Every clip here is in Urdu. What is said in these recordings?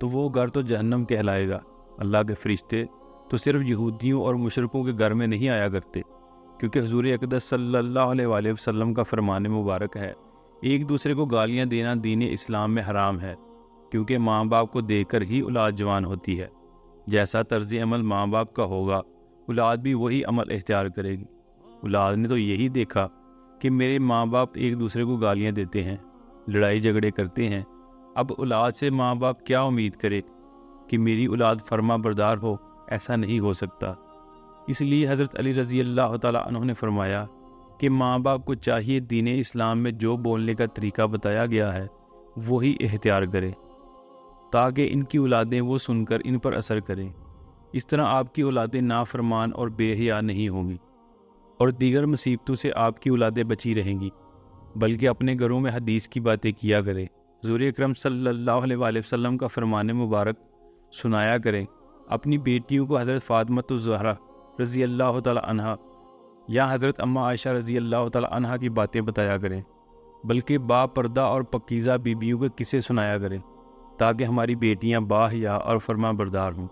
تو وہ گھر تو جہنم کہلائے گا۔ اللہ کے فرشتے تو صرف یہودیوں اور مشرکوں کے گھر میں نہیں آیا کرتے، کیونکہ حضور اقدس صلی اللہ علیہ وآلہ وسلم کا فرمان مبارک ہے، ایک دوسرے کو گالیاں دینا دین اسلام میں حرام ہے، کیونکہ ماں باپ کو دیکھ کر ہی اولاد جوان ہوتی ہے۔ جیسا طرز عمل ماں باپ کا ہوگا، اولاد بھی وہی عمل اختیار کرے گی۔ اولاد نے تو یہی دیکھا کہ میرے ماں باپ ایک دوسرے کو گالیاں دیتے ہیں، لڑائی جھگڑے کرتے ہیں، اب اولاد سے ماں باپ کیا امید کرے کہ میری اولاد فرما بردار ہو؟ ایسا نہیں ہو سکتا۔ اس لیے حضرت علی رضی اللہ تعالیٰ عنہ نے فرمایا کہ ماں باپ کو چاہیے دین اسلام میں جو بولنے کا طریقہ بتایا گیا ہے وہی اختیار کرے، تاکہ ان کی اولادیں وہ سن کر ان پر اثر کریں۔ اس طرح آپ کی اولادیں نافرمان اور بے حیا نہیں ہوں گی، اور دیگر مصیبتوں سے آپ کی اولادیں بچی رہیں گی، بلکہ اپنے گھروں میں حدیث کی باتیں کیا کریں، حضور اکرم صلی اللہ علیہ وآلہ وسلم کا فرمان مبارک سنایا کریں، اپنی بیٹیوں کو حضرت فاطمہ الزہرا رضی اللہ تعالی عنہا یا حضرت اماں عائشہ رضی اللہ تعالی عنہا کی باتیں بتایا کریں، بلکہ با پردہ اور پکیزہ بیویوں کے قصے سنایا کریں، تاکہ ہماری بیٹیاں باحیا اور فرما بردار ہوں۔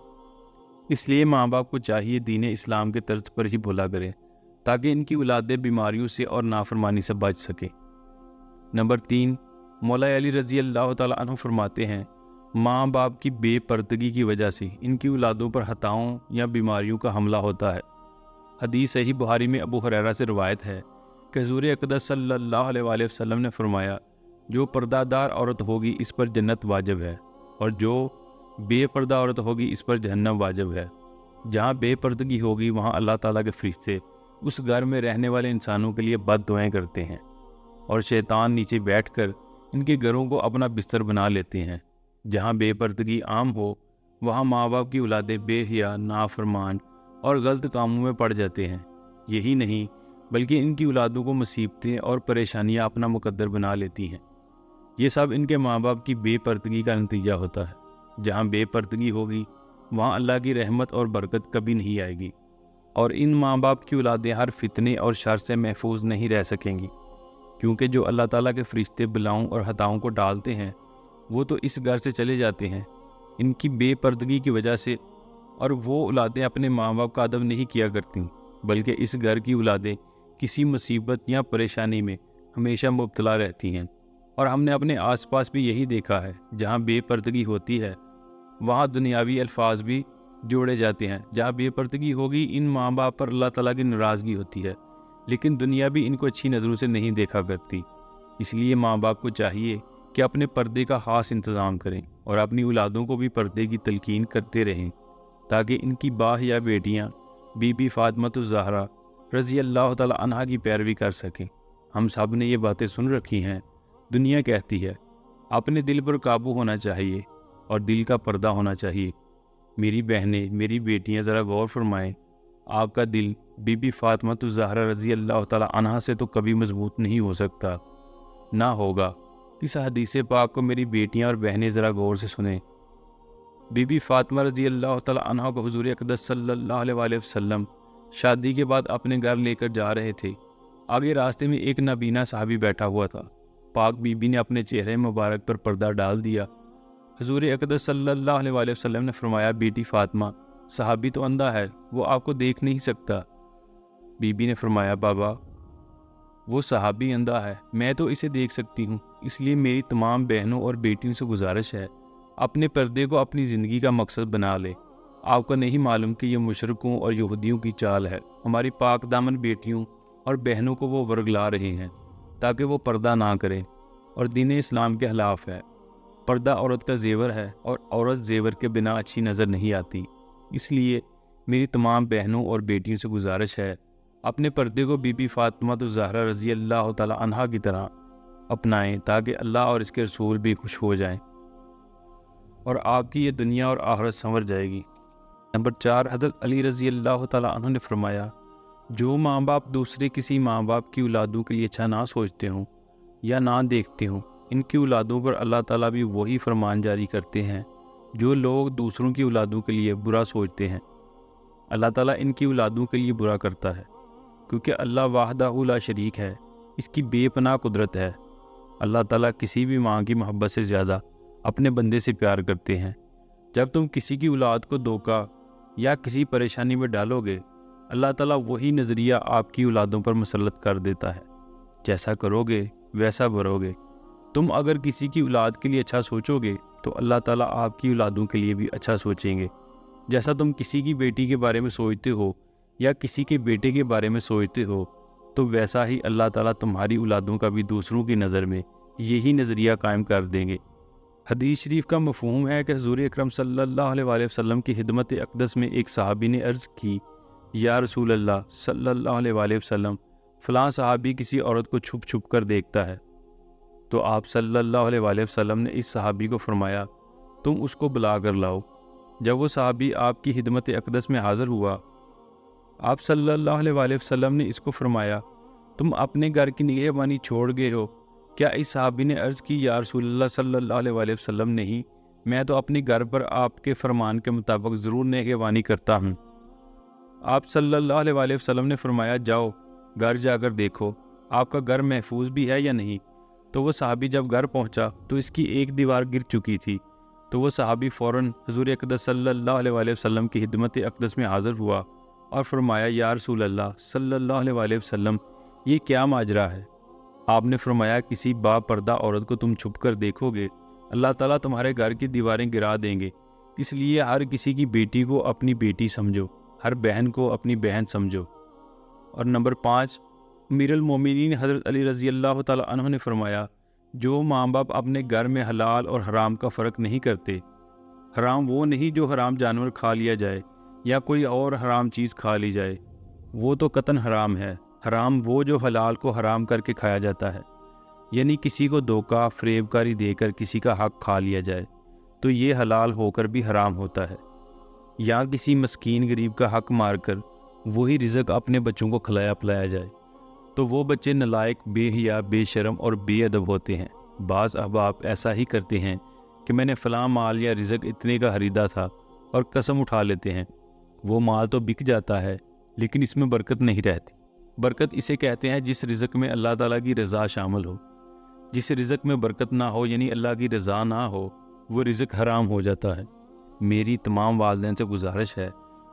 اس لیے ماں باپ کو چاہیے دین اسلام کے طرز پر ہی بولا کریں، تاکہ ان کی اولادیں بیماریوں سے اور نافرمانی سے بچ سکیں۔ نمبر 3، مولا علی رضی اللہ تعالیٰ عنہ فرماتے ہیں، ماں باپ کی بے پردگی کی وجہ سے ان کی اولادوں پر خطاؤں یا بیماریوں کا حملہ ہوتا ہے۔ حدیث صحیح بخاری میں ابو ہریرہ سے روایت ہے کہ حضور اقدس صلی اللہ علیہ وآلہ وسلم نے فرمایا، جو پردہ دار عورت ہوگی اس پر جنت واجب ہے، اور جو بے پردہ عورت ہوگی اس پر جہنم واجب ہے۔ جہاں بے پردگی ہوگی وہاں اللہ تعالیٰ کے فرشتے اس گھر میں رہنے والے انسانوں کے لیے بد دعائیں کرتے ہیں، اور شیطان نیچے بیٹھ کر ان کے گھروں کو اپنا بستر بنا لیتے ہیں۔ جہاں بے پردگی عام ہو وہاں ماں باپ کی اولادیں بے حیا، نافرمان اور غلط کاموں میں پڑ جاتے ہیں۔ یہی نہیں بلکہ ان کی اولادوں کو مصیبتیں اور پریشانیاں اپنا مقدر بنا لیتی ہیں۔ یہ سب ان کے ماں باپ کی بے پردگی کا نتیجہ ہوتا ہے۔ جہاں بے پردگی ہوگی وہاں اللہ کی رحمت اور برکت کبھی نہیں آئے گی، اور ان ماں باپ کی اولادیں ہر فتنے اور شر سے محفوظ نہیں رہ سکیں گی، کیونکہ جو اللہ تعالیٰ کے فرشتے بلاؤں اور خطاؤں کو ڈالتے ہیں وہ تو اس گھر سے چلے جاتے ہیں ان کی بے پردگی کی وجہ سے، اور وہ اولادیں اپنے ماں باپ کا ادب نہیں کیا کرتیں، بلکہ اس گھر کی اولادیں کسی مصیبت یا پریشانی میں ہمیشہ مبتلا رہتی ہیں۔ اور ہم نے اپنے آس پاس بھی یہی دیکھا ہے، جہاں بے پردگی ہوتی ہے وہاں دنیاوی الفاظ بھی جوڑے جاتے ہیں۔ جہاں بے پردگی ہوگی ان ماں باپ پر اللہ تعالیٰ کی ناراضگی ہوتی ہے، لیکن دنیا بھی ان کو اچھی نظروں سے نہیں دیکھا کرتی۔ اس لیے ماں باپ کو چاہیے کہ اپنے پردے کا خاص انتظام کریں اور اپنی اولادوں کو بھی پردے کی تلقین کرتے رہیں، تاکہ ان کی باحیا بیٹیاں بی بی فاطمہ الزہرا رضی اللہ تعالی عنہا کی پیروی کر سکیں۔ ہم سب نے یہ باتیں سن رکھی ہیں۔ دنیا کہتی ہے اپنے دل پر قابو ہونا چاہیے اور دل کا پردہ ہونا چاہیے۔ میری بہنیں، میری بیٹیاں، ذرا غور فرمائیں، آپ کا دل بی بی فاطمہ الزہرا رضی اللہ تعالی عنہا سے تو کبھی مضبوط نہیں ہو سکتا، نہ ہوگا۔ اس حدیث پاک کو میری بیٹیاں اور بہنیں ذرا غور سے سنیں۔ بی بی فاطمہ رضی اللہ تعالی عنہا کو حضور اقدس صلی اللہ علیہ وآلہ وسلم شادی کے بعد اپنے گھر لے کر جا رہے تھے۔ آگے راستے میں ایک نابینا صحابی بیٹھا ہوا تھا۔ پاک بی بی نے اپنے چہرے مبارک پر پردہ ڈال دیا۔ حضور اقدس صلی اللہ علیہ وآلہ وسلم نے فرمایا، بیٹی فاطمہ، صحابی تو اندھا ہے، وہ آپ کو دیکھ نہیں سکتا۔ بی بی نے فرمایا، بابا، وہ صحابی اندھا ہے، میں تو اسے دیکھ سکتی ہوں۔ اس لیے میری تمام بہنوں اور بیٹیوں سے گزارش ہے، اپنے پردے کو اپنی زندگی کا مقصد بنا لے۔ آپ کو نہیں معلوم کہ یہ مشرکوں اور یہودیوں کی چال ہے۔ ہماری پاک دامن بیٹیوں اور بہنوں کو وہ ورگلا رہے ہیں تاکہ وہ پردہ نہ کریں، اور دین اسلام کے خلاف ہے۔ پردہ عورت کا زیور ہے، اور عورت زیور کے بنا اچھی نظر نہیں آتی۔ اس لیے میری تمام بہنوں اور بیٹیوں سے گزارش ہے، اپنے پردے کو بی بی فاطمہ الزہرا رضی اللہ تعالی عنہا کی طرح اپنائیں، تاکہ اللہ اور اس کے رسول بھی خوش ہو جائیں، اور آپ کی یہ دنیا اور آخرت سنور جائے گی۔ نمبر 4، حضرت علی رضی اللہ تعالی عنہ نے فرمایا، جو ماں باپ دوسرے کسی ماں باپ کی اولادوں کے لیے اچھا نہ سوچتے ہوں یا نہ دیکھتے ہوں، ان کی اولادوں پر اللہ تعالیٰ بھی وہی فرمان جاری کرتے ہیں جو لوگ دوسروں کی اولادوں کے لیے برا سوچتے ہیں۔ اللہ تعالیٰ ان کی اولادوں کے لیے برا کرتا ہے، کیونکہ اللہ وحدہ لا شریک ہے، اس کی بے پناہ قدرت ہے۔ اللہ تعالیٰ کسی بھی ماں کی محبت سے زیادہ اپنے بندے سے پیار کرتے ہیں، جب تم کسی کی اولاد کو دھوکہ یا کسی پریشانی میں ڈالو گے، اللہ تعالیٰ وہی نظریہ آپ کی اولادوں پر مسلط کر دیتا ہے۔ جیسا کرو گے ویسا بھرو گے۔ تم اگر کسی کی اولاد کے لیے اچھا سوچو گے تو اللہ تعالیٰ آپ کی اولادوں کے لیے بھی اچھا سوچیں گے۔ جیسا تم کسی کی بیٹی کے بارے میں سوچتے ہو یا کسی کے بیٹے کے بارے میں سوچتے ہو، تو ویسا ہی اللہ تعالیٰ تمہاری اولادوں کا بھی دوسروں کی نظر میں یہی نظریہ قائم کر دیں گے۔ حدیث شریف کا مفہوم ہے کہ حضور اکرم صلی اللہ علیہ وآلہ وسلم کی خدمت اقدس میں ایک صحابی نے عرض کی، یا رسول اللہ صلی اللہ علیہ وآلہ وسلم، فلاں صحابی کسی عورت کو چھپ چھپ کر دیکھتا ہے۔ تو آپ صلی اللہ علیہ وآلہ وسلم نے اس صحابی کو فرمایا، تم اس کو بلا کر لاؤ۔ جب وہ صحابی آپ کی خدمت اقدس میں حاضر ہوا، آپ صلی اللہ علیہ وآلہ وسلم نے اس کو فرمایا، تم اپنے گھر کی نگہبانی چھوڑ گئے ہو؟ کیا اس صحابی نے عرض کی، یا رسول اللہ صلی اللہ علیہ وآلہ وسلم، نہیں، میں تو اپنے گھر پر آپ کے فرمان کے مطابق ضرور نگہبانی کرتا ہوں۔ آپ صلی اللہ علیہ وآلہ وسلم نے فرمایا، جاؤ گھر جا کر دیکھو آپ کا گھر محفوظ بھی ہے یا نہیں۔ تو وہ صحابی جب گھر پہنچا تو اس کی ایک دیوار گر چکی تھی۔ تو وہ صحابی فوراً حضور اقدس صلی اللہ علیہ وآلہ وسلم کی خدمت اقدس میں حاضر ہوا اور فرمایا، یا رسول اللہ صلی اللہ علیہ وآلہ وسلم، یہ کیا ماجرا ہے؟ آپ نے فرمایا، کسی با پردہ عورت کو تم چھپ کر دیکھو گے، اللہ تعالیٰ تمہارے گھر کی دیواریں گرا دیں گے۔ اس لیے ہر کسی کی بیٹی کو اپنی بیٹی سمجھو، ہر بہن کو اپنی بہن سمجھو۔ اور نمبر 5، امیر المومنین حضرت علی رضی اللہ تعالیٰ عنہ نے فرمایا، جو ماں باپ اپنے گھر میں حلال اور حرام کا فرق نہیں کرتے، حرام وہ نہیں جو حرام جانور کھا لیا جائے یا کوئی اور حرام چیز کھا لی جائے، وہ تو قطعاً حرام ہے۔ حرام وہ جو حلال کو حرام کر کے کھایا جاتا ہے، یعنی کسی کو دھوکہ فریب کاری دے کر کسی کا حق کھا لیا جائے تو یہ حلال ہو کر بھی حرام ہوتا ہے، یا کسی مسکین غریب کا حق مار کر وہی رزق اپنے بچوں کو کھلایا پلایا جائے تو وہ بچے نالائق، بے حیا، بے شرم اور بے ادب ہوتے ہیں۔ بعض احباب ایسا ہی کرتے ہیں کہ میں نے فلاں مال یا رزق اتنے کا خریدا تھا اور قسم اٹھا لیتے ہیں۔ وہ مال تو بک جاتا ہے لیکن اس میں برکت نہیں رہتی۔ برکت اسے کہتے ہیں جس رزق میں اللہ تعالیٰ کی رضا شامل ہو۔ جس رزق میں برکت نہ ہو، یعنی اللہ کی رضا نہ ہو، وہ رزق حرام ہو جاتا ہے۔ میری تمام والدین سے گزارش ہے،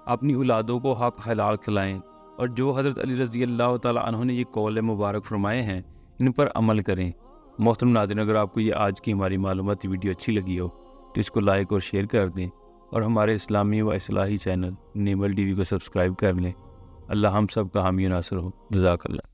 اپنی اولادوں کو حق حلال کھلائیں، اور جو حضرت علی رضی اللہ تعالیٰ عنہ نے یہ قول مبارک فرمائے ہیں ان پر عمل کریں۔ محترم ناظرین، اگر آپ کو یہ آج کی ہماری معلوماتی ویڈیو اچھی لگی ہو تو اس کو لائک اور شیئر کر دیں، اور ہمارے اسلامی و اصلاحی چینل نیمل ٹی وی کو سبسکرائب کر لیں۔ اللہ ہم سب کا حامی و ناصر ہو۔ جزاک اللہ۔